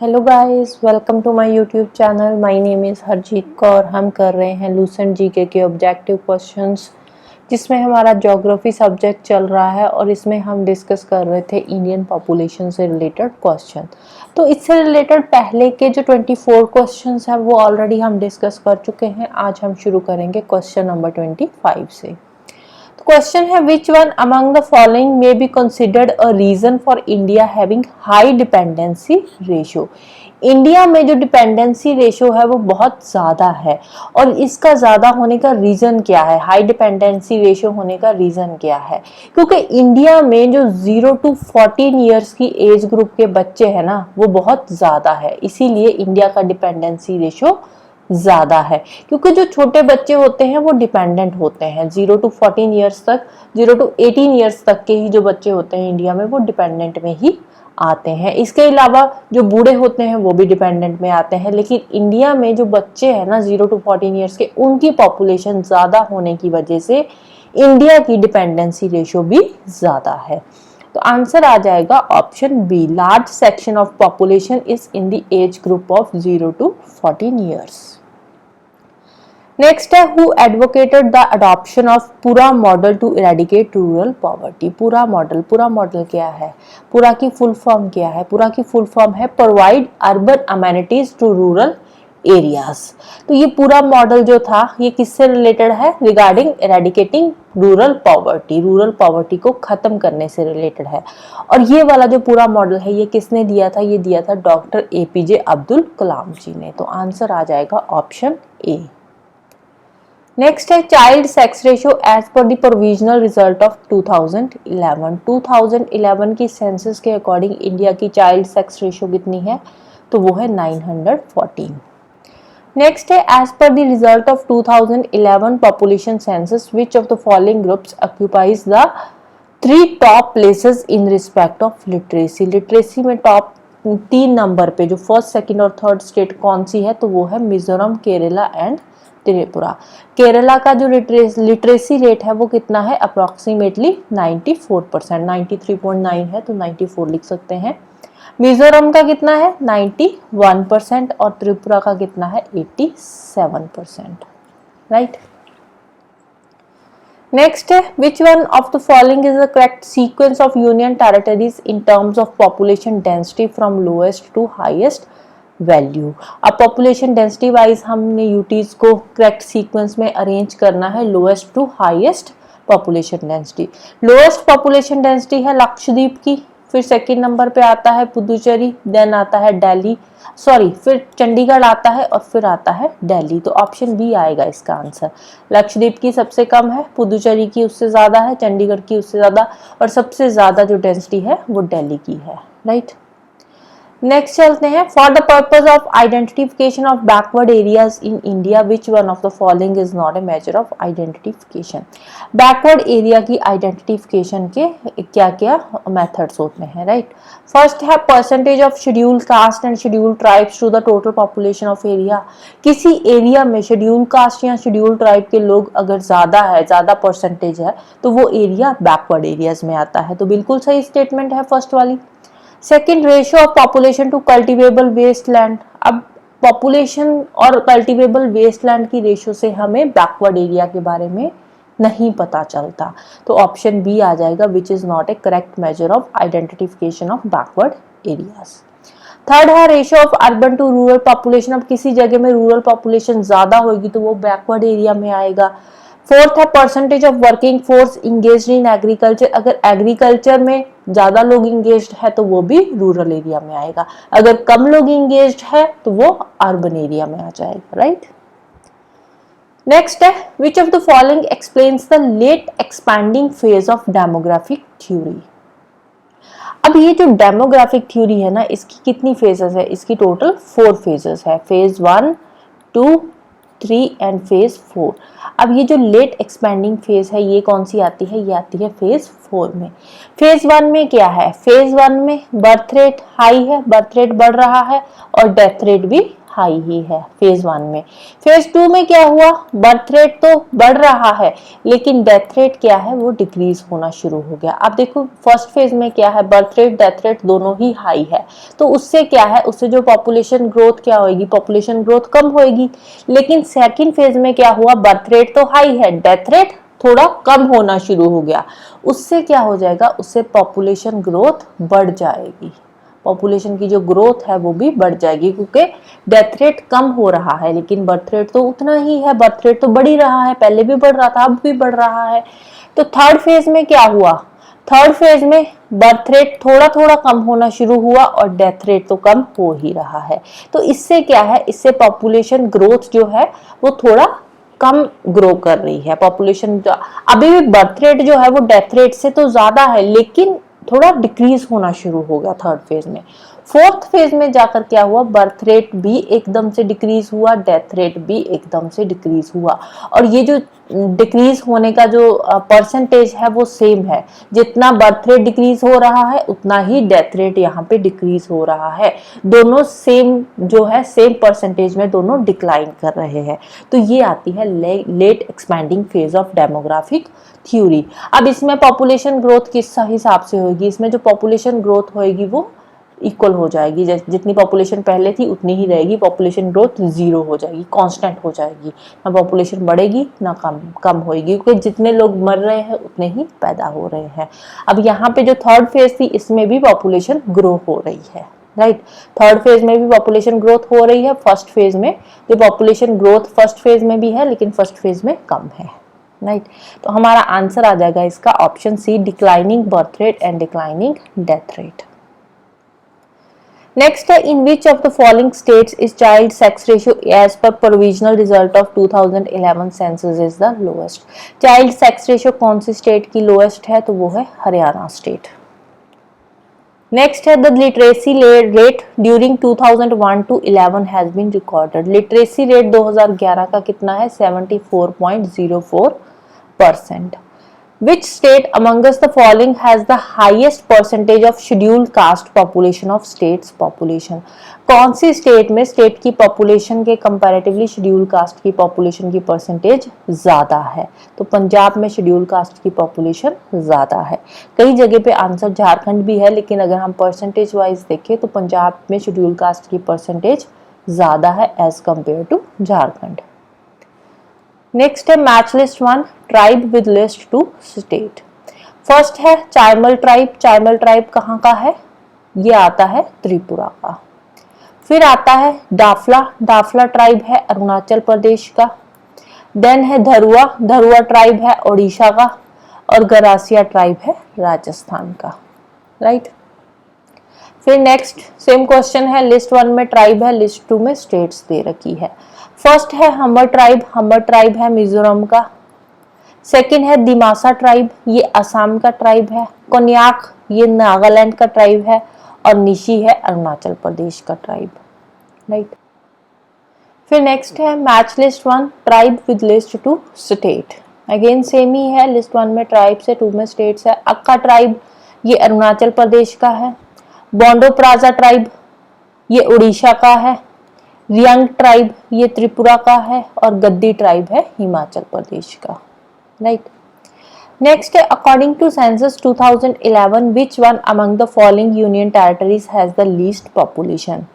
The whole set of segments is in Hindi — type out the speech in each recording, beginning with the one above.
Hello guys, welcome to my YouTube channel. My name is Harjeet Kaur. हम कर रहे हैं लूसेंट जीके के ऑब्जेक्टिव क्वेश्चंस, जिसमें हमारा ज्योग्राफी सब्जेक्ट चल रहा है और इसमें हम डिस्कस कर रहे थे इंडियन पॉपुलेशन से रिलेटेड क्वेश्चन। तो इससे रिलेटेड पहले के जो 24 क्वेश्चंस हैं वो ऑलरेडी हम डिस्कस कर चुके हैं। आज हम शुरू करेंगे क्वेश्चन नंबर 25 से। क्वेश्चन है, which one among the following may be considered a reason for India having high dependency ratio. India में जो डिपेंडेंसी रेशियो है वो बहुत ज़्यादा है, और इसका ज़्यादा होने का रीज़न क्या है? हाई डिपेंडेंसी रेशियो होने का रीज़न क्या है? क्योंकि इंडिया में जो 0 to 14 ईयर्स की एज ग्रुप के बच्चे हैं ना, वो बहुत ज़्यादा है, इसीलिए इंडिया का डिपेंडेंसी रेशियो ज़्यादा है। क्योंकि जो छोटे बच्चे होते हैं वो डिपेंडेंट होते हैं 0 to 14 ईयर्स तक, 0 to 18 ईयर्स तक के ही जो बच्चे होते हैं इंडिया में वो डिपेंडेंट में ही आते हैं। इसके अलावा जो बूढ़े होते हैं वो भी डिपेंडेंट में आते हैं, लेकिन इंडिया में जो बच्चे हैं ना 0 to 14 ईयर्स के, उनकी पॉपुलेशन ज़्यादा होने की वजह से इंडिया की डिपेंडेंसी रेशियो भी ज़्यादा है। तो आंसर आ जाएगा option B, large section of population is in the age group of 0 to 14 years. Next है, who advocated the adoption of PURA model to eradicate rural poverty. PURA model क्या है? पूरा की फुल फॉर्म क्या है? पूरा की फुल फॉर्म है provide urban amenities to rural areas. तो ये पूरा मॉडल जो था ये किससे रिलेटेड है? रिगार्डिंग इरेडिकेटिंग रूरल पॉवर्टी को खत्म करने से रिलेटेड है। और ये वाला जो पूरा मॉडल है ये किसने दिया था? ये दिया था डॉक्टर एपीजे अब्दुल कलाम जी ने। तो आंसर आ जाएगा ऑप्शन ए। नेक्स्ट है, child sex ratio as per the provisional result of 2011 की सेंसस के अकॉर्डिंग इंडिया की चाइल्ड सेक्स रेशियो कितनी है? तो वो है 914। नेक्स्ट है, as per the result of 2011 population census which of the following groups occupies the 3 top places in respect of literacy. Literacy में टॉप 3 नंबर पे जो फर्स्ट, सेकंड और थर्ड स्टेट कौन सी है? तो वो है मिजोरम, केरला एंड त्रिपुरा। केरला का जो लिटरेसी रेट है वो कितना है? अप्रोक्सीमेटली 94%, 93.9 है तो 94 लिख सकते हैं। मिजोरम का कितना है? 91%, और त्रिपुरा का कितना है? 87%। राइट। नेक्स्ट है, which one of the following is the correct sequence of union territories in terms of population density from lowest to highest value. अब पॉपुलेशन डेंसिटी वाइज हमने यूटीज को करेक्ट सीक्वेंस में अरेंज करना है, lowest to highest population density. Lowest population density है लक्षद्वीप की, फिर सेकंड नंबर पे आता है पुदुचेरी, देन आता है दिल्ली, फिर चंडीगढ़ आता है और फिर आता है दिल्ली। तो ऑप्शन बी आएगा इसका आंसर। लक्षद्वीप की सबसे कम है, पुदुचेरी की उससे ज्यादा है, चंडीगढ़ की उससे ज्यादा, और सबसे ज्यादा जो डेंसिटी है वो दिल्ली की है। राइट। नेक्स्ट चलते हैं, for the purpose of identification of backward areas in India which one of the following is not a major of identification. Backward area की आइडेंटिफिकेशन के क्या क्या मेथड्स होते हैं? राइट। फर्स्ट है percentage of schedule caste and schedule tribes to the total population of area. किसी एरिया में शेड्यूल कास्ट या शेड्यूल ट्राइब के लोग अगर ज्यादा परसेंटेज है तो वो एरिया बैकवर्ड एरियाज में आता है। तो बिल्कुल सही स्टेटमेंट है फर्स्ट वाली। Second, ratio of population to cultivable wasteland. अब पॉपुलेशन और कल्टिवेबल वेस्टलैंड की रेशियो से हमें बैकवर्ड एरिया के बारे में नहीं पता चलता। तो ऑप्शन बी आ जाएगा, which is not a correct measure of identification of backward areas. Third है ratio of urban to rural population. अब किसी जगह में रूरल पॉपुलेशन ज्यादा होगी तो वो बैकवर्ड एरिया में आएगा। फोर्थ है percentage of working force engaged in agriculture. अगर एग्रीकल्चर में ज्यादा लोग इंगेज्ड है तो वो भी रूरल एरिया में आएगा, अगर कम लोग इंगेज्ड है तो वो अर्बन एरिया में आ जाएगा। राइट। नेक्स्ट है, which of the following explains the late expanding phase of demographic theory. अब ये जो डेमोग्राफिक थ्योरी है ना, इसकी कितनी फेजेस है? इसकी टोटल 4 फेजेस है, फेज 1, 2, 3 एंड फेज 4। अब ये जो लेट एक्सपेंडिंग फेज है ये कौन सी आती है? ये आती है फेज 4 में। फेज 1 में क्या है? फेज 1 में बर्थ रेट हाई है, बर्थ रेट बढ़ रहा है, और डेथ रेट भी हाई ही है फेज 1 में। फेज 2 में क्या हुआ, बर्थ रेट तो बढ़ रहा है लेकिन डेथ रेट क्या है वो डिक्रीज होना शुरू हो गया। अब देखो फर्स्ट फेज में क्या है, बर्थ रेट डेथ रेट दोनों ही हाई है, तो उससे क्या है, उससे जो पॉपुलेशन ग्रोथ क्या होगी, पॉपुलेशन ग्रोथ कम होगी। लेकिन सेकंड फेज में क्या हुआ, बर्थ रेट तो हाई है, डेथ रेट थोड़ा कम होना शुरू हो गया। उससे क्या हो जाएगा, उससे पॉपुलेशन ग्रोथ बढ़ जाएगी, पॉपुलेशन की जो ग्रोथ है वो भी बढ़ जाएगी, क्योंकि डेथ रेट कम हो रहा है लेकिन बर्थ रेट तो उतना ही है, बर्थ रेट तो बढ़ ही रहा है, पहले भी बढ़ रहा था अब भी बढ़ रहा है। तो थर्ड फेज में क्या हुआ, थर्ड फेज में बर्थ रेट थोड़ा थोड़ा कम होना शुरू हुआ और डेथ रेट तो कम हो ही रहा है। तो इससे क्या है, इससे पॉपुलेशन ग्रोथ जो है वो थोड़ा कम ग्रो कर रही है। पॉपुलेशन अभी भी बर्थ रेट जो है वो डेथ रेट से तो ज्यादा है लेकिन थोड़ा डिक्रीज होना शुरू हो गया थर्ड फेज में। फोर्थ फेज में जाकर क्या हुआ, बर्थ रेट भी एकदम से डिक्रीज हुआ, डेथ रेट भी एकदम से डिक्रीज हुआ। और ये जो डिक्रीज होने का जो परसेंटेज है वो सेम है, जितना बर्थ रेट डिक्रीज हो रहा है उतना ही डेथ रेट यहाँ पे डिक्रीज हो रहा है। दोनों सेम जो है सेम परसेंटेज में दोनों डिक्लाइन कर रहे हैं। तो ये आती है late expanding phase of demographic theory. अब इसमें पॉपुलेशन ग्रोथ किस हिसाब से होगी, इसमें जो पॉपुलेशन ग्रोथ होगी वो इक्वल हो जाएगी, जितनी पॉपुलेशन पहले थी उतनी ही रहेगी, पॉपुलेशन ग्रोथ जीरो हो जाएगी, कांस्टेंट हो जाएगी, ना पॉपुलेशन बढ़ेगी ना कम होगी, क्योंकि जितने लोग मर रहे हैं उतने ही पैदा हो रहे हैं। अब यहाँ पे जो थर्ड फेज थी इसमें भी पॉपुलेशन ग्रो हो रही है, राइट। थर्ड फेज में भी पॉपुलेशन ग्रोथ हो रही है, फर्स्ट फेज में जो पॉपुलेशन ग्रोथ फर्स्ट फेज में भी है लेकिन फर्स्ट फेज में कम है, राइट। तो हमारा आंसर आ जाएगा इसका option C, declining birth rate and declining death rate. Next है, in which of the following states is child sex ratio as per provisional result of 2011 census is the lowest. Child sex ratio कौन सी स्टेट की लोएस्ट है, तो वो है हरियाणा स्टेट। नेक्स्ट है, the literacy rate during 2001 to 11 has been recorded. Literacy rate 2011 का कितना है, 74.04%। Which state amongst the following has the highest percentage of scheduled caste population of states population? कौन सी स्टेट में स्टेट की पॉपुलेशन के कंपैरेटिवली शेड्यूल कास्ट की पॉपुलेशन की परसेंटेज ज्यादा है, तो पंजाब में शेड्यूल कास्ट की पॉपुलेशन ज्यादा है। कई जगह पे आंसर झारखंड भी है लेकिन अगर हम परसेंटेज वाइज देखें तो पंजाब में शेड्यूल कास्ट की परसेंटेज ज्यादा है as compare to Jharkhand. Next है, match list 1 tribe with list 2 state. First है चाइमल ट्राइब। चाइमल ट्राइब कहाँ का है, ये आता है त्रिपुरा का। फिर आता है दाफला। दाफला ट्राइब है अरुणाचल प्रदेश का। देन है धरुआ। धरुआ ट्राइब है ओडिशा का। और गरासिया ट्राइब है राजस्थान का, राइट। फिर नेक्स्ट सेम क्वेश्चन है, लिस्ट 1 में ट्राइब है, लिस्ट 2 में स्टेट्स दे रखी है। फर्स्ट है हमर ट्राइब। हमर ट्राइब है मिजोरम का। सेकंड है दिमासा ट्राइब, ये असम का ट्राइब है। कोन्याक ये नागालैंड का ट्राइब है। और निशी है अरुणाचल प्रदेश का ट्राइब, राइट। फिर नेक्स्ट है match list 1 tribe with list 2 state. Again same ही है, लिस्ट 1 में ट्राइब से 2 में स्टेट्स है। अक्का ट्राइब ये अरुणाचल प्रदेश का है। बोंडो प्राजा ट्राइब ये उड़ीसा का है। रियांग ट्राइब ये त्रिपुरा का है। और गद्दी ट्राइब है हिमाचल प्रदेश का, राइट। नेक्स्ट है, according to census 2011 which one among the following union territories has the least population.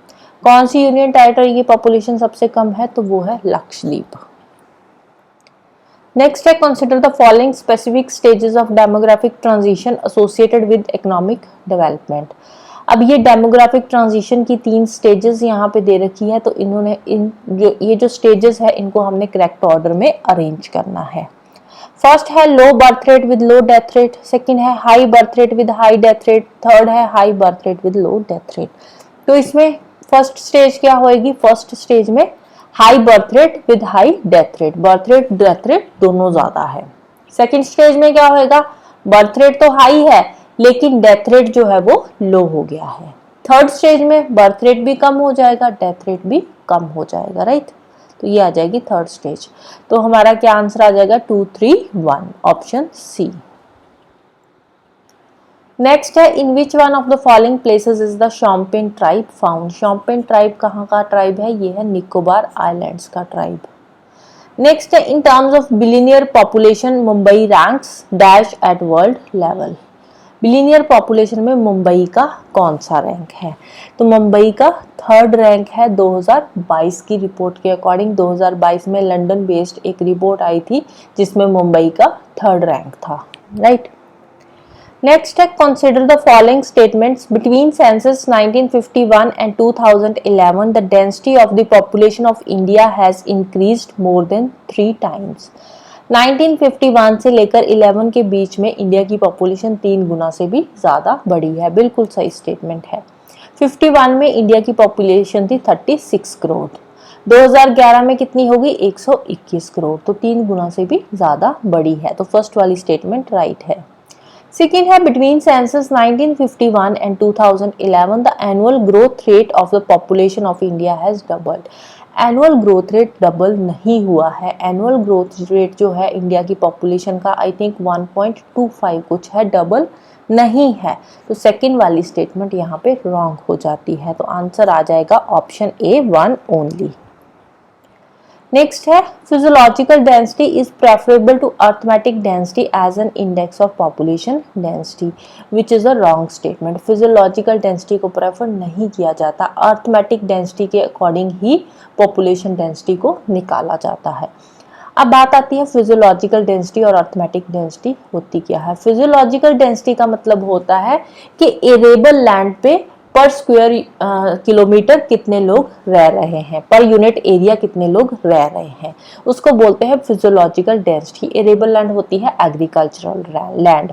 कौन सी यूनियन टेरिटरी की पॉपुलेशन सबसे कम है, तो वो है लक्षद्वीप। नेक्स्ट है, consider the following specific stages of demographic transition associated with economic development. अब ये डेमोग्राफिक ट्रांजिशन की 3 स्टेजेस यहाँ पे दे रखी है, तो इन्होंने ये जो स्टेजेस है इनको हमने करेक्ट ऑर्डर में अरेंज करना है। फर्स्ट है low birth rate with low death rate. Second है high birth rate with high death rate. Third है high birth rate with low death rate. तो इसमें फर्स्ट स्टेज क्या होएगी, फर्स्ट स्टेज में high birth rate with high death rate, birth rate death rate दोनों ज्यादा है। सेकंड स्टेज में क्या होएगा, बर्थ रेट तो हाई है लेकिन डेथ रेट जो है वो लो हो गया है। थर्ड स्टेज में बर्थ रेट भी कम हो जाएगा, डेथ रेट भी कम हो जाएगा, राइट। तो ये आ जाएगी थर्ड स्टेज। तो हमारा क्या आंसर आ जाएगा 2, 3, 1 ऑप्शन सी। नेक्स्ट है in which one of the following places is the Shompen tribe found. Shompen tribe कहाँ का ट्राइब है? ये है निकोबार आइलैंड्स का ट्राइब। नेक्स्ट है in terms of billionaire population Mumbai ranks dash at world level. Billionaire population में मुंबई का कौन सा रैंक है? तो मुंबई का थर्ड रैंक है 2022 की रिपोर्ट के अकॉर्डिंग। 2022 में लंदन बेस्ड एक रिपोर्ट आई थी जिसमें मुंबई का थर्ड रैंक था, राइट। नेक्स्ट है consider the following statements between census 1951 and 2011 the density of the population of India has increased more than 3 times. 1951 से लेकर 11 के बीच में इंडिया की पॉपुलेशन 3 गुना से भी ज्यादा बढ़ी है। बिल्कुल सही स्टेटमेंट है। 51 में इंडिया की पॉपुलेशन थी 36 करोड़। 2011 में कितनी होगी? 121 करोड़। तो 3 गुना से भी ज्यादा बढ़ी है। तो फर्स्ट वाली स्टेटमेंट राइट है। सेकेंड है between census 1951 and 2011 the annual growth rate of the population of India has doubled. Annual growth rate double नहीं हुआ है। एनुअल ग्रोथ रेट जो है इंडिया की पॉपुलेशन का आई थिंक 1.25 कुछ है, डबल नहीं है। तो सेकेंड वाली स्टेटमेंट यहाँ पे रॉन्ग हो जाती है। तो आंसर आ जाएगा ऑप्शन ए 1 ओनली। नेक्स्ट है physiological density is preferable to arithmetic density as an index of population density, which is a wrong statement. Physiological density को प्रेफर नहीं किया जाता, अर्थमेटिक डेंसिटी के अकॉर्डिंग ही पॉपुलेशन डेंसिटी को निकाला जाता है। अब बात आती है फिजियोलॉजिकल डेंसिटी और अर्थमेटिक डेंसिटी होती क्या है। फिजियोलॉजिकल डेंसिटी का मतलब होता है कि एरेबल लैंड पे पर स्क्वायर किलोमीटर कितने लोग रह रहे हैं, पर यूनिट एरिया कितने लोग रह रहे हैं, उसको बोलते हैं फिजियोलॉजिकल डेंसिटी। एरेबल लैंड होती है एग्रीकल्चरल लैंड।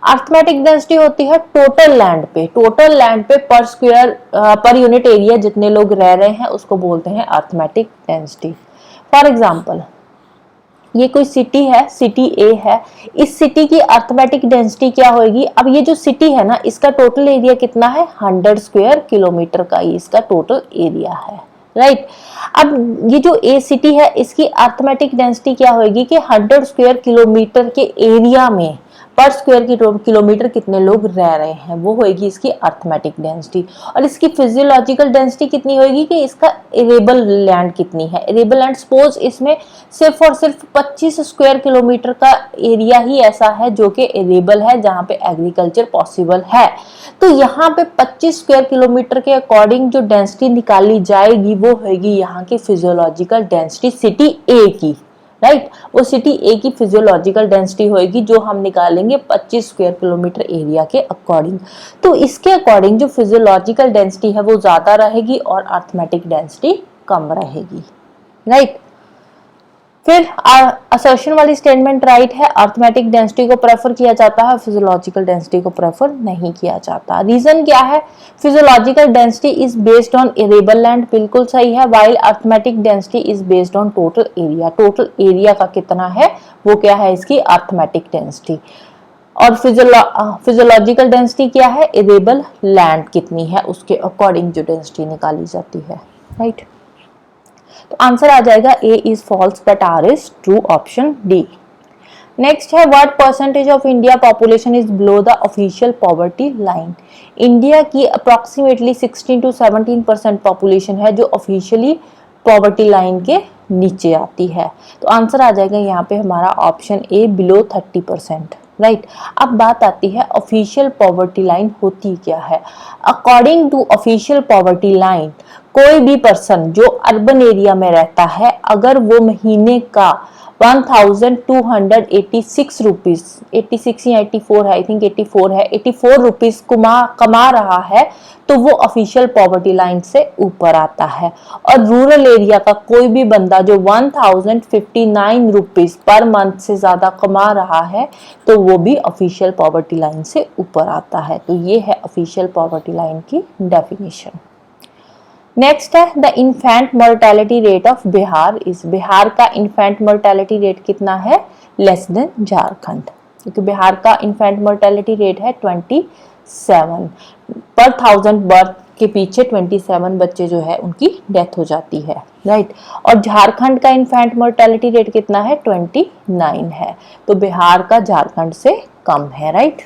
अर्थमेटिक डेंसिटी होती है टोटल लैंड पे, टोटल लैंड पे पर स्क्वायर पर यूनिट एरिया जितने लोग रह रहे हैं उसको बोलते हैं अर्थमेटिक डेंसिटी। फॉर एग्जाम्पल ये कोई सिटी है, सिटी ए है, इस सिटी की अर्थमेटिक डेंसिटी क्या होगी? अब ये जो सिटी है ना इसका टोटल एरिया कितना है? 100 स्क्वायर किलोमीटर का ही इसका टोटल एरिया है, राइट। अब ये जो ए सिटी है इसकी अर्थमेटिक डेंसिटी क्या होगी कि 100 स्क्वायर किलोमीटर के एरिया में पर स्क्वायर किलोमीटर कितने लोग रह रहे हैं, वो होगी इसकी अर्थमेटिक डेंसिटी। और इसकी फिजियोलॉजिकल डेंसिटी कितनी होगी कि इसका एरेबल लैंड कितनी है। एरेबल लैंड सपोज इसमें सिर्फ और सिर्फ 25 स्क्वायर किलोमीटर का एरिया ही ऐसा है जो कि एरेबल है, जहां पे एग्रीकल्चर पॉसिबल है। तो यहाँ पे 25 स्क्वायर किलोमीटर के अकॉर्डिंग जो डेंसिटी निकाली जाएगी वो होगी यहाँ की फिजियोलॉजिकल डेंसिटी सिटी ए की, राइट। वो सिटी ए की फिजियोलॉजिकल डेंसिटी होगी जो हम निकालेंगे 25 स्क्वायर किलोमीटर एरिया के अकॉर्डिंग। तो इसके अकॉर्डिंग जो फिजियोलॉजिकल डेंसिटी है वो ज्यादा रहेगी और अर्थमेटिक डेंसिटी कम रहेगी, राइट। फिर असर्शन वाली स्टेटमेंट राइट है, अर्थमेटिक डेंसिटी को प्रेफर किया जाता है, फिजियोलॉजिकल डेंसिटी को प्रेफर नहीं किया जाता। रीजन क्या है? Physiological density is based on arable land, बिल्कुल सही है, while arithmetic density is based on total area. Total area का कितना है वो क्या है इसकी अर्थमेटिक डेंसिटी। और फिजियोलॉजिकल डेंसिटी क्या है? एरेबल लैंड कितनी है उसके अकॉर्डिंग जो डेंसिटी निकाली जाती है, राइट। तो आंसर आ जाएगा A is false but R is true, option D. Next है what percentage of India population is below the official poverty line. India की अप्रोक्सीमेटली 16 to 17% पॉपुलेशन है जो ऑफिशियली पॉवर्टी लाइन के नीचे आती है। तो आंसर आ जाएगा यहाँ पे हमारा ऑप्शन ए बिलो 30%, राइट। अब बात आती है ऑफिशियल पॉवर्टी लाइन होती क्या है। According to official poverty line कोई भी पर्सन जो अर्बन एरिया में रहता है अगर वो महीने का 1286 रुपीज, 86 या 84 है, आई थिंक 84 है, 84 रुपीज कमा रहा है तो वो ऑफिशियल पॉवर्टी लाइन से ऊपर आता है। और रूरल एरिया का कोई भी बंदा जो 1059 रुपीज पर मंथ से ज्यादा कमा रहा है तो वो भी ऑफिशियल पॉवर्टी लाइन से ऊपर आता है। तो ये है ऑफिशियल पॉवर्टी लाइन की डेफिनेशन। नेक्स्ट है the infant mortality rate of Bihar is. Bihar का इन्फेंट मोर्टेलिटी रेट कितना है? लेस देन झारखंड, क्योंकि बिहार का इन्फेंट मोर्टेलिटी रेट है 27 पर 1000 बर्थ के पीछे 27 बच्चे जो है उनकी डेथ हो जाती है, राइट। और झारखंड का इन्फेंट मोर्टेलिटी रेट कितना है? 29 है। तो बिहार का झारखंड से कम है, राइट।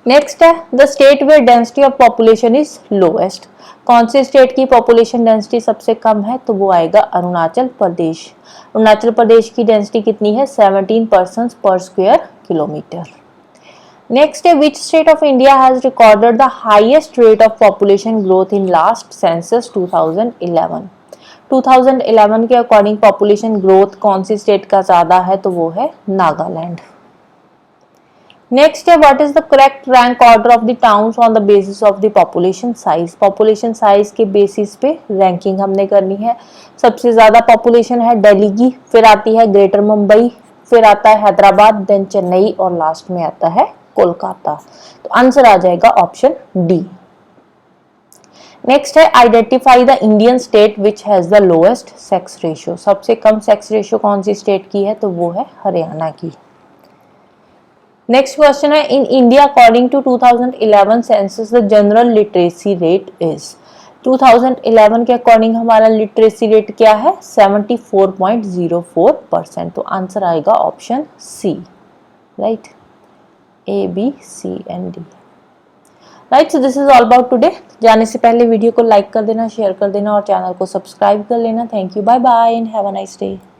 नेक्स्ट है the state where density of population is lowest. कौन से स्टेट की पॉपुलेशन डेंसिटी सबसे कम है, तो वो आएगा अरुणाचल प्रदेश। अरुणाचल प्रदेश की डेंसिटी कितनी है, 17 पर्सन्स पर स्क्वायर किलोमीटर। नेक्स्ट है which state of India has recorded the highest rate of population growth in last census 2011। 2011 के अकॉर्डिंग पॉपुलेशन ग्रोथ कौन सी स्टेट का ज्यादा है, तो वो है नागालैंड। नेक्स्ट है what is the correct rank order of the towns on the basis of the population size. Population size के बेसिस पे रैंकिंग हमने करनी है। सबसे ज्यादा पॉपुलेशन है दिल्ली की, फिर आती है ग्रेटर मुंबई, फिर आता है हैदराबाद, देन चेन्नई और लास्ट में आता है कोलकाता। तो आंसर आ जाएगा ऑप्शन डी। नेक्स्ट है identify the Indian state which has the lowest sex ratio. सबसे कम सेक्स रेशियो कौन सी स्टेट की है, तो वो है हरियाणा की। नेक्स्ट क्वेश्चन है in India according to 2011 census the general literacy rate is. 2011 के अकॉर्डिंग हमारा लिटरेसी रेट क्या है, 74.04%। तो आंसर आएगा option C, right, A B C and D. Right, so this is all about today. जाने से पहले वीडियो को लाइक कर देना, शेयर कर देना और चैनल को सब्सक्राइब कर लेना। Thank you, bye bye and have a nice day.